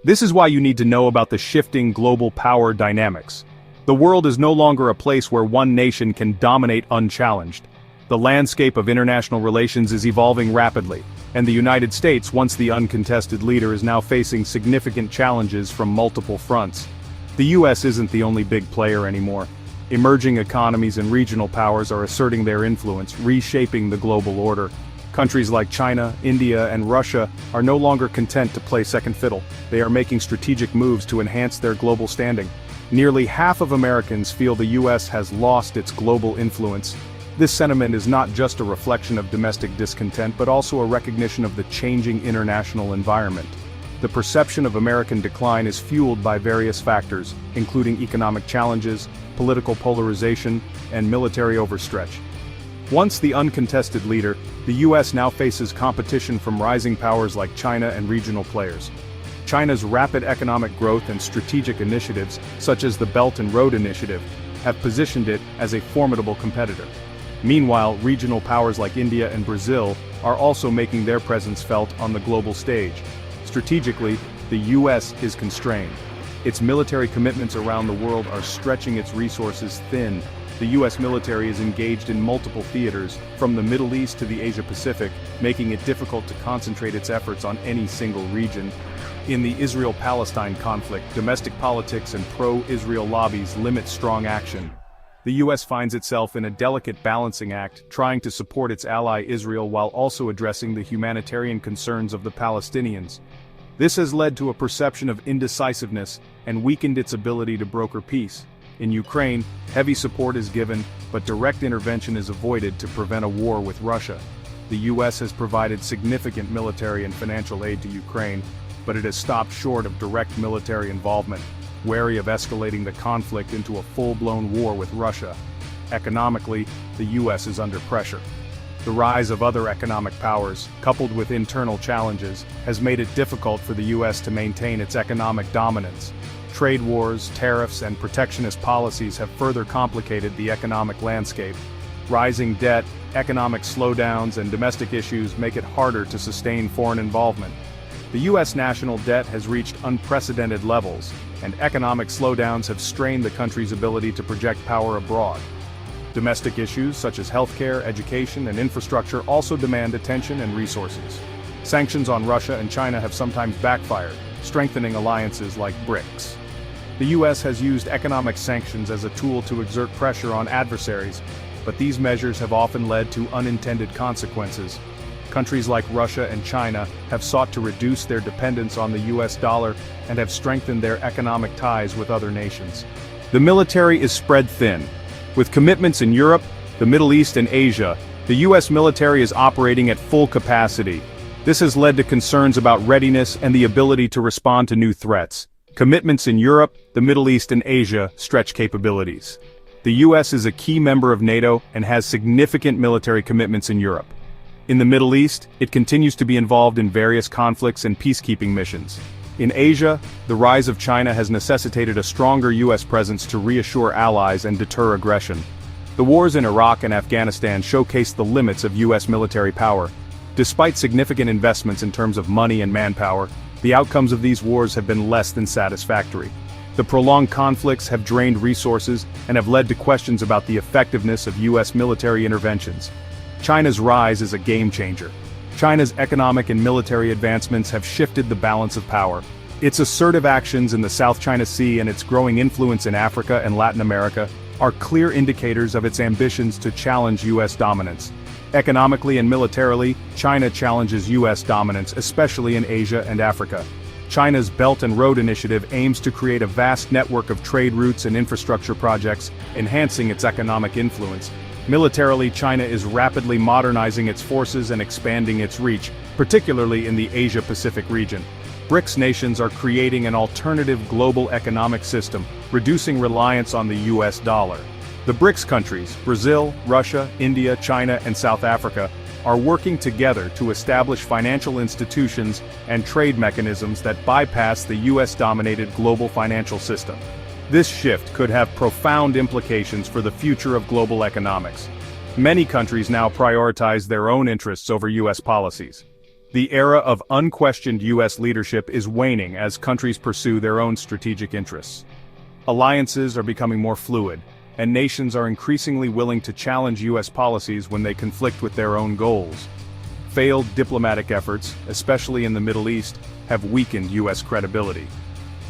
This is why you need to know about the shifting global power dynamics. The world is no longer a place where one nation can dominate unchallenged. The landscape of international relations is evolving rapidly, and the United States, once the uncontested leader, is now facing significant challenges from multiple fronts. The US isn't the only big player anymore. Emerging economies and regional powers are asserting their influence, reshaping the global order. Countries like China, India, and Russia are no longer content to play second fiddle. They are making strategic moves to enhance their global standing. Nearly half of Americans feel the US has lost its global influence. This sentiment is not just a reflection of domestic discontent but also a recognition of the changing international environment. The perception of American decline is fueled by various factors, including economic challenges, political polarization, and military overstretch. Once the uncontested leader, the US now faces competition from rising powers like China and regional players. China's rapid economic growth and strategic initiatives, such as the Belt and Road Initiative, have positioned it as a formidable competitor. Meanwhile, regional powers like India and Brazil are also making their presence felt on the global stage. Strategically, the US is constrained. Its military commitments around the world are stretching its resources thin. The US military is engaged in multiple theaters, from the Middle East to the Asia-Pacific, making it difficult to concentrate its efforts on any single region. In the Israel-Palestine conflict, domestic politics and pro-Israel lobbies limit strong action. The US finds itself in a delicate balancing act, trying to support its ally Israel while also addressing the humanitarian concerns of the Palestinians. This has led to a perception of indecisiveness and weakened its ability to broker peace. In Ukraine, heavy support is given, but direct intervention is avoided to prevent a war with Russia. The US has provided significant military and financial aid to Ukraine, but it has stopped short of direct military involvement, wary of escalating the conflict into a full-blown war with Russia. Economically, the US is under pressure. The rise of other economic powers, coupled with internal challenges, has made it difficult for the US to maintain its economic dominance. Trade wars, tariffs, and protectionist policies have further complicated the economic landscape. Rising debt, economic slowdowns, and domestic issues make it harder to sustain foreign involvement. The US national debt has reached unprecedented levels, and economic slowdowns have strained the country's ability to project power abroad. Domestic issues such as healthcare, education, and infrastructure also demand attention and resources. Sanctions on Russia and China have sometimes backfired, strengthening alliances like BRICS. The US has used economic sanctions as a tool to exert pressure on adversaries, but these measures have often led to unintended consequences. Countries like Russia and China have sought to reduce their dependence on the US dollar and have strengthened their economic ties with other nations. The military is spread thin. With commitments in Europe, the Middle East, and Asia, the US military is operating at full capacity. This has led to concerns about readiness and the ability to respond to new threats. Commitments in Europe, the Middle East, and Asia stretch capabilities. The US is a key member of NATO and has significant military commitments in Europe. In the Middle East, it continues to be involved in various conflicts and peacekeeping missions. In Asia, the rise of China has necessitated a stronger US presence to reassure allies and deter aggression. The wars in Iraq and Afghanistan showcase the limits of US military power. Despite significant investments in terms of money and manpower, the outcomes of these wars have been less than satisfactory. The prolonged conflicts have drained resources and have led to questions about the effectiveness of US military interventions. China's rise is a game-changer. China's economic and military advancements have shifted the balance of power. Its assertive actions in the South China Sea and its growing influence in Africa and Latin America are clear indicators of its ambitions to challenge US dominance. Economically and militarily, China challenges US dominance, especially in Asia and Africa. China's Belt and Road Initiative aims to create a vast network of trade routes and infrastructure projects, enhancing its economic influence. Militarily, China is rapidly modernizing its forces and expanding its reach, particularly in the Asia-Pacific region. BRICS nations are creating an alternative global economic system, reducing reliance on the US dollar. The BRICS countries, Brazil, Russia, India, China, and South Africa, are working together to establish financial institutions and trade mechanisms that bypass the US-dominated global financial system. This shift could have profound implications for the future of global economics. Many countries now prioritize their own interests over US policies. The era of unquestioned U.S. leadership is waning as countries pursue their own strategic interests. Alliances are becoming more fluid, and nations are increasingly willing to challenge U.S. policies when they conflict with their own goals. Failed diplomatic efforts, especially in the Middle East, have weakened U.S. credibility.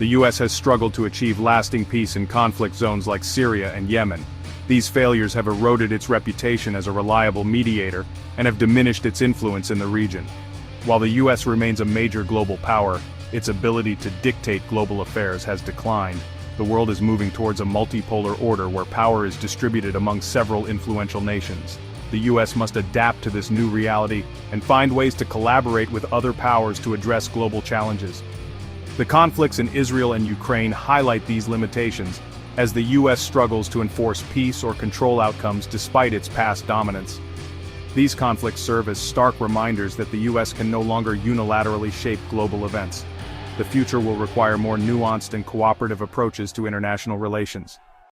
The U.S. has struggled to achieve lasting peace in conflict zones like Syria and Yemen. These failures have eroded its reputation as a reliable mediator and have diminished its influence in the region. While the U.S. remains a major global power, its ability to dictate global affairs has declined. The world is moving towards a multipolar order where power is distributed among several influential nations. The U.S. must adapt to this new reality and find ways to collaborate with other powers to address global challenges. The conflicts in Israel and Ukraine highlight these limitations, as the U.S. struggles to enforce peace or control outcomes despite its past dominance. These conflicts serve as stark reminders that the U.S. can no longer unilaterally shape global events. The future will require more nuanced and cooperative approaches to international relations.